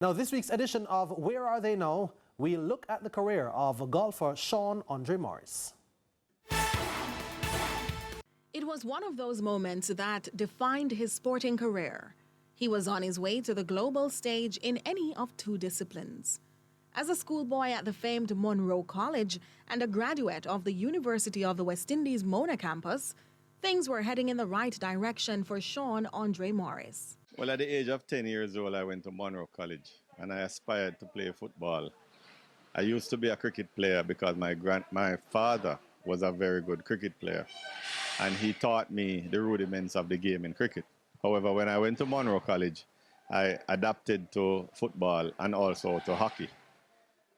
Now, this week's edition of Where Are They Now? We look at the career of golfer Shawn Morris. It was one of those moments that defined his sporting career. He was on his way to the global stage in any of two disciplines. As a schoolboy at the famed Monroe College and a graduate of the University of the West Indies Mona campus, things were heading in the right direction for Shawn Morris. Well, at the age of 10 years old, I went to Monroe College and I aspired to play football. I used to be a cricket player because my father was a very good cricket player and he taught me the rudiments of the game in cricket. However, when I went to Monroe College, I adapted to football and also to hockey.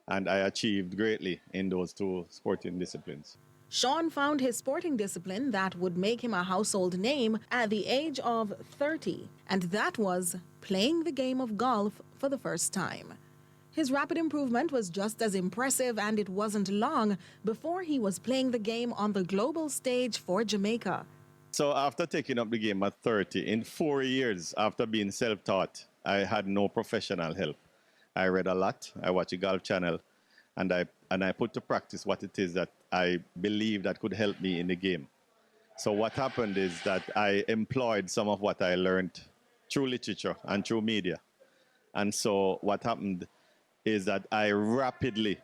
And I achieved greatly in those two sporting disciplines. Shawn found his sporting discipline that would make him a household name at the age of 30, and that was playing the game of golf for the first time. His rapid improvement was just as impressive, and it wasn't long before he was playing the game on the global stage for Jamaica. So after taking up the game at 30, in 4 years after being self-taught, I had no professional help. I read a lot, I watched a golf channel, and I put to practice what it is that I believe that could help me in the game. So what happened is that I employed some of what I learned through literature and through media. And so what happened is that I rapidly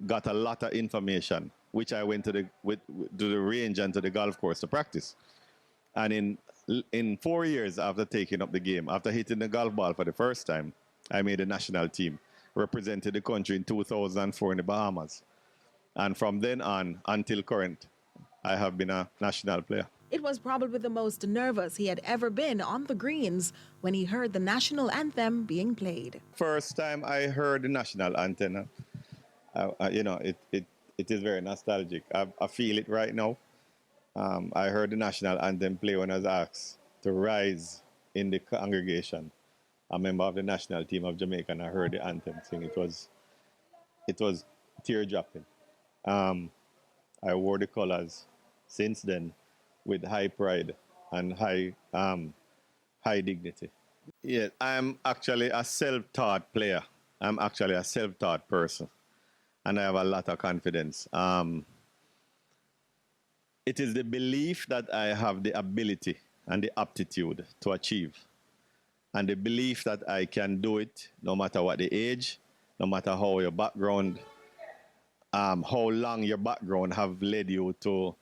got a lot of information, which I went to the range and to the golf course to practice. And in 4 years after taking up the game, after hitting the golf ball for the first time, I made a national team, represented the country in 2004 in the Bahamas. And from then on until current, I have been a national player. It was probably the most nervous he had ever been on the greens when he heard the national anthem being played. First time I heard the national anthem, it is very nostalgic. I feel it right now. I heard the national anthem play when I was asked to rise in the congregation. A member of the national team of Jamaica, and I heard the anthem sing. It was tear-dropping. I wore the colors since then with high pride and high dignity. Yeah, I'm actually a self-taught player. I'm actually a self-taught person, and I have a lot of confidence. It is the belief that I have the ability and the aptitude to achieve, and the belief that I can do it no matter what the age, no matter how your background, how long your background have led you to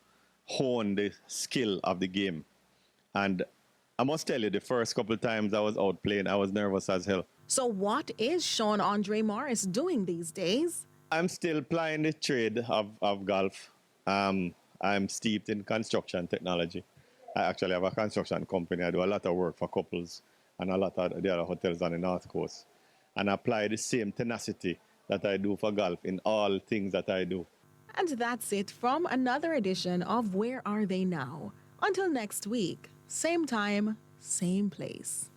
hone the skill of the game. And I must tell you, the first couple of times I was out playing, I was nervous as hell. So what is Shawn Morris doing these days? I'm still plying the trade of golf. I'm steeped in construction technology. I actually have a construction company. I do a lot of work for couples and a lot of the other hotels on the North Coast. And I apply the same tenacity that I do for golf in all things that I do. And that's it from another edition of Where Are They Now? Until next week, same time, same place.